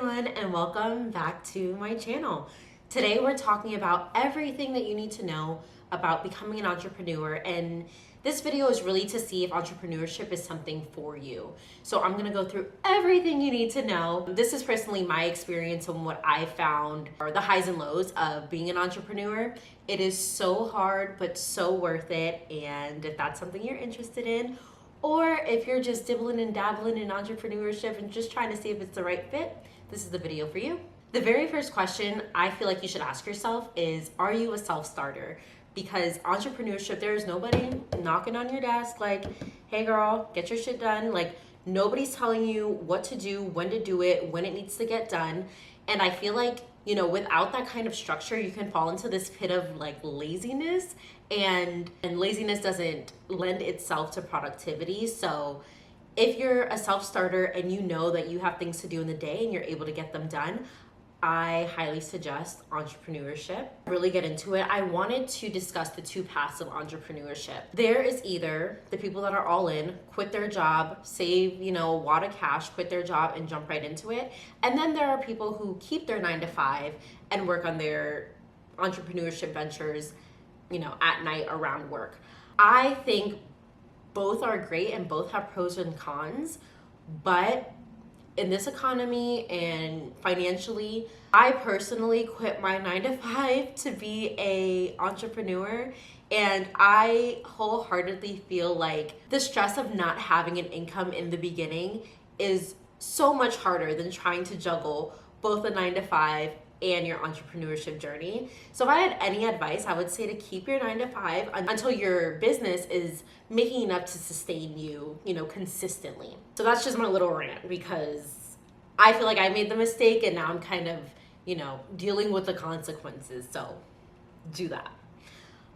everyone, and welcome back to my channel. Today we're talking about everything that you need to know about becoming an entrepreneur, and this video is really to see if entrepreneurship is something for you. So I'm gonna go through everything you need to know. This is personally my experience and what I found are the highs and lows of being an entrepreneur. It is so hard, but so worth it, and if that's something you're interested in, or if you're just dibbling and dabbling in entrepreneurship and just trying to see if it's the right fit, this is the video for you. The very first question I feel like you should ask yourself is, are you a self-starter? Because entrepreneurship, there is nobody knocking on your desk like, hey girl, get your shit done. Like, nobody's telling you what to do, when to do it, when it needs to get done. And I feel like, you know, without that kind of structure, you can fall into this pit of like laziness, and laziness doesn't lend itself to productivity. So if you're a self-starter and you know that you have things to do in the day and you're able to get them done, I highly suggest entrepreneurship. Really get into it. I wanted to discuss the two paths of entrepreneurship. There is either the people that are all in, quit their job, save, you know, a wad of cash, quit their job and jump right into it. And then there are people who keep their 9-to-5 and work on their entrepreneurship ventures, you know, at night around work. I think both are great and both have pros and cons, but in this economy and financially, I personally quit my 9-to-5 to be a entrepreneur, and I wholeheartedly feel like the stress of not having an income in the beginning is so much harder than trying to juggle both a 9-to-5 and your entrepreneurship journey. So if I had any advice, I would say to keep your 9-to-5 until your business is making enough to sustain you, you know, consistently. So that's just my little rant, because I feel like I made the mistake and now I'm kind of, you know, dealing with the consequences. So do that.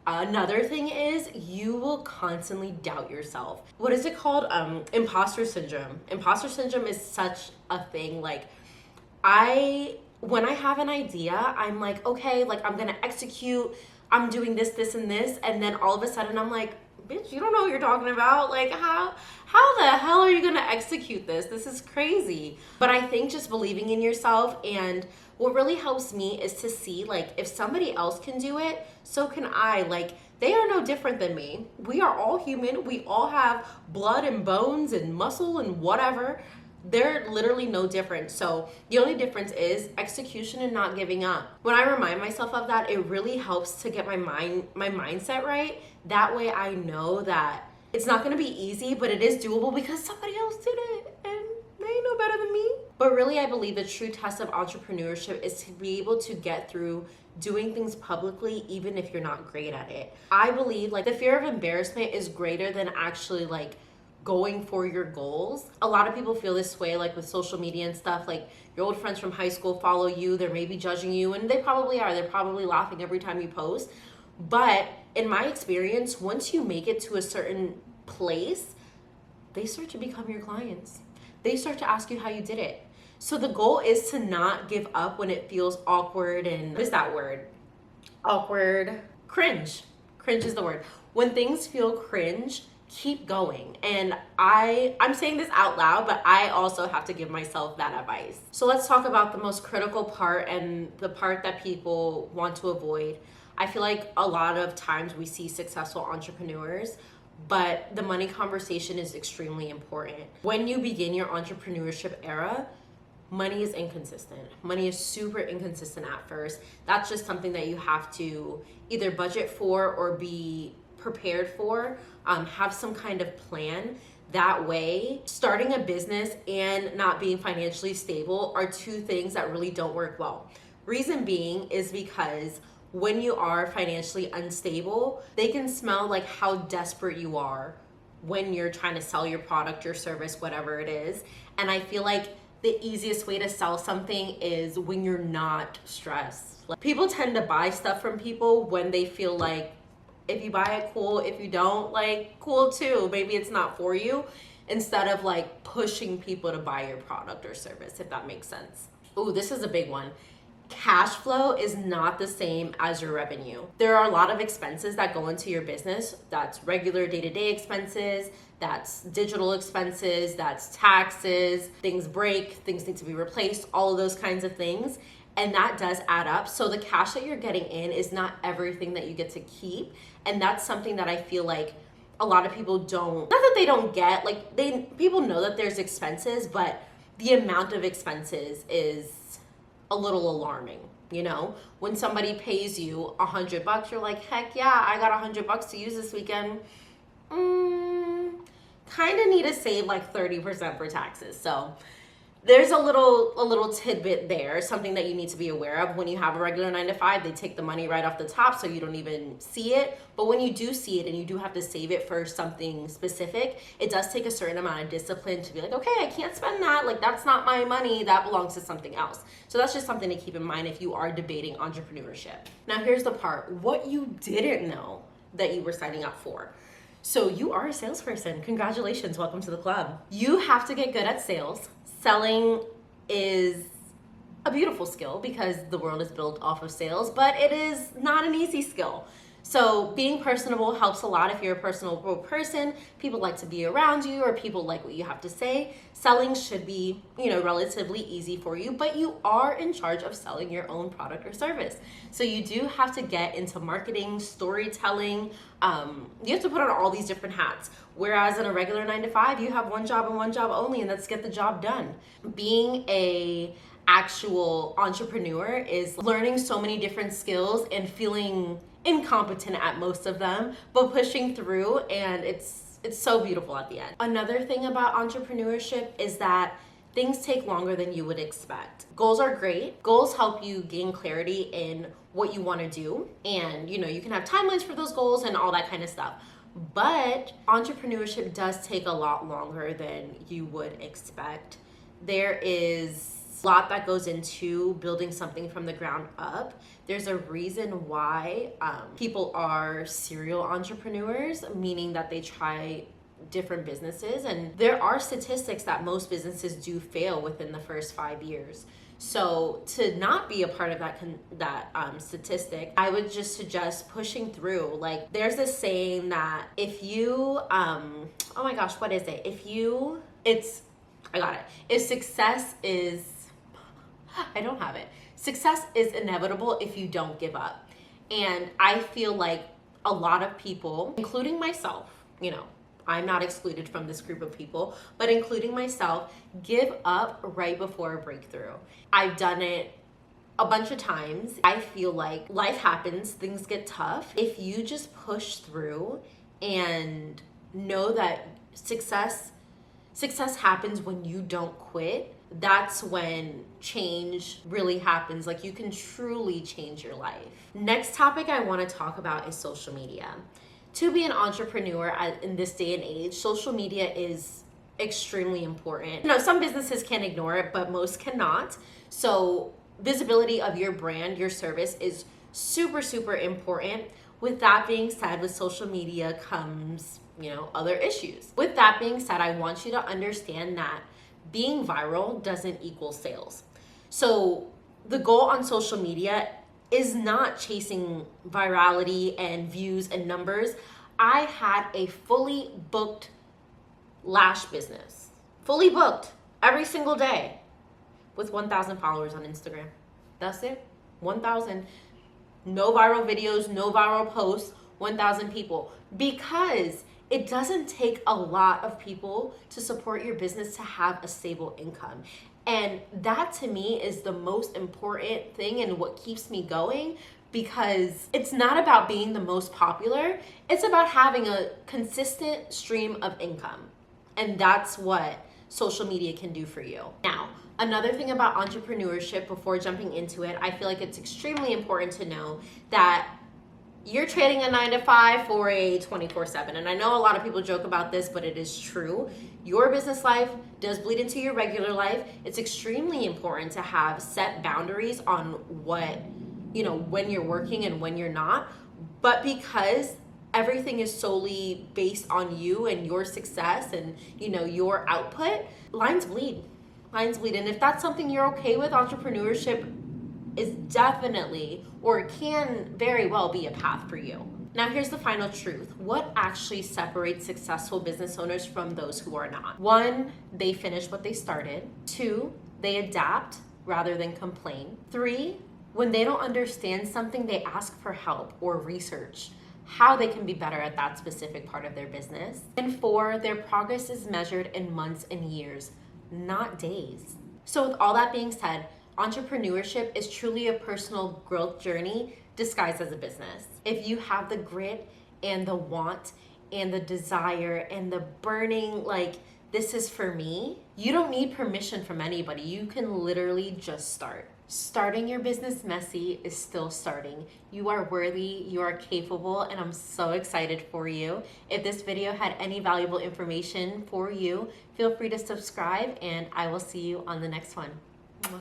Another thing is you will constantly doubt yourself. What is it called? Imposter syndrome. Imposter syndrome is such a thing. Like, when I have an idea, I'm like, okay, like I'm gonna execute, I'm doing this, this, and this, and then all of a sudden I'm like, bitch, you don't know what you're talking about. Like, how the hell are you gonna execute this? This is crazy. But I think just believing in yourself, and what really helps me is to see, like, if somebody else can do it, so can I. Like, they are no different than me. We are all human. We all have blood and bones and muscle and whatever. They're literally no different. So the only difference is execution and not giving up. When I remind myself of that, it really helps to get my mindset right. That way I know that it's not gonna be easy, but it is doable because somebody else did it and they know better than me. But really, I believe the true test of entrepreneurship is to be able to get through doing things publicly, even if you're not great at it. I believe like the fear of embarrassment is greater than actually like going for your goals. A lot of people feel this way, like with social media and stuff, like your old friends from high school follow you, they're maybe judging you, and they probably are. They're probably laughing every time you post. But in my experience, once you make it to a certain place, they start to become your clients. They start to ask you how you did it. So the goal is to not give up when it feels awkward and, what is that word? Awkward, cringe. Cringe is the word. When things feel cringe, keep going. And I'm saying this out loud, but I also have to give myself that advice. So let's talk about the most critical part and the part that people want to avoid. I feel like a lot of times we see successful entrepreneurs, but the money conversation is extremely important. When you begin your entrepreneurship era, money is inconsistent. Money is super inconsistent at first. That's just something that you have to either budget for or be prepared for, have some kind of plan. That way, starting a business and not being financially stable are two things that really don't work well. Reason being is because when you are financially unstable, they can smell like how desperate you are when you're trying to sell your product, your service, whatever it is. And I feel like the easiest way to sell something is when you're not stressed. Like, people tend to buy stuff from people when they feel like, if you buy it, cool. If you don't, like, cool too. Maybe it's not for you. Instead of like pushing people to buy your product or service, if that makes sense. Ooh, this is a big one. cash flow is not the same as your revenue. There are a lot of expenses that go into your business. That's regular day-to-day expenses, that's digital expenses, that's taxes, things break, things need to be replaced, all of those kinds of things. And that does add up. So the cash that you're getting in is not everything that you get to keep. And that's something that I feel like a lot of people don't, not that they don't get, like people know that there's expenses, but the amount of expenses is a little alarming. You know, when somebody pays you $100, you're like, heck yeah, I got $100 to use this weekend. Kind of need to save like 30% for taxes. So there's a little tidbit there, something that you need to be aware of. When you have a regular 9-to-5, they take the money right off the top so you don't even see it. But when you do see it and you do have to save it for something specific, it does take a certain amount of discipline to be like, okay, I can't spend that. Like, that's not my money. That belongs to something else. So that's just something to keep in mind if you are debating entrepreneurship. Now, here's the part. What you didn't know that you were signing up for. So you are a salesperson. Congratulations. Welcome to the club. You have to get good at sales. Selling is a beautiful skill because the world is built off of sales, but it is not an easy skill. So being personable helps a lot. If you're a personable person, people like to be around you or people like what you have to say. Selling should be, relatively easy for you, but you are in charge of selling your own product or service. So you do have to get into marketing, storytelling. You have to put on all these different hats. Whereas in a regular 9-to-5, you have one job and one job only, and that's get the job done. Being a actual entrepreneur is learning so many different skills and feeling incompetent at most of them, but pushing through, and it's so beautiful at the end. Another thing about entrepreneurship is that things take longer than you would expect. Goals are great. Goals help you gain clarity in what you want to do, and you can have timelines for those goals and all that kind of stuff. But entrepreneurship does take a lot longer than you would expect. There is a lot that goes into building something from the ground up. There's a reason why people are serial entrepreneurs, meaning that they try different businesses. And there are statistics that most businesses do fail within the first 5 years. So to not be a part of that statistic, I would just suggest pushing through. Like, there's this saying that if you, oh my gosh, what is it? I got it. If success is, I don't have it. Success is inevitable if you don't give up. And I feel like a lot of people, including myself, I'm not excluded from this group of people, but including myself, give up right before a breakthrough. I've done it a bunch of times. I feel like life happens, things get tough. If you just push through and know that success happens when you don't quit, that's when change really happens. Like, you can truly change your life. Next topic I want to talk about is social media. To be an entrepreneur in this day and age, social media is extremely important. Some businesses can ignore it, but most cannot. So visibility of your brand, your service is super, super important. With that being said, with social media comes, other issues. With that being said, I want you to understand that being viral doesn't equal sales. So the goal on social media is not chasing virality and views and numbers. I had a fully booked lash business, fully booked every single day with 1,000 followers on Instagram. That's it, 1,000. No viral videos, no viral posts, 1,000 people. Because it doesn't take a lot of people to support your business to have a stable income. And that to me is the most important thing and what keeps me going, because it's not about being the most popular. It's about having a consistent stream of income. And that's what social media can do for you. Now, another thing about entrepreneurship before jumping into it, I feel like it's extremely important to know that you're trading a 9-to-5 for a 24/7. And I know a lot of people joke about this, but it is true. Your business life does bleed into your regular life. It's extremely important to have set boundaries on when you're working and when you're not. But because everything is solely based on you and your success and, your output, lines bleed. And if that's something you're okay with, entrepreneurship is definitely, or can very well be, a path for you. Now here's the final truth. What actually separates successful business owners from those who are not? 1, they finish what they started. 2, they adapt rather than complain. 3, when they don't understand something, they ask for help or research how they can be better at that specific part of their business. And 4, their progress is measured in months and years, not days. So with all that being said, entrepreneurship is truly a personal growth journey disguised as a business. If you have the grit and the want and the desire and the burning, like, this is for me, you don't need permission from anybody. You can literally just start. Starting your business messy is still starting. You are worthy, you are capable, and I'm so excited for you. If this video had any valuable information for you, feel free to subscribe, and I will see you on the next one.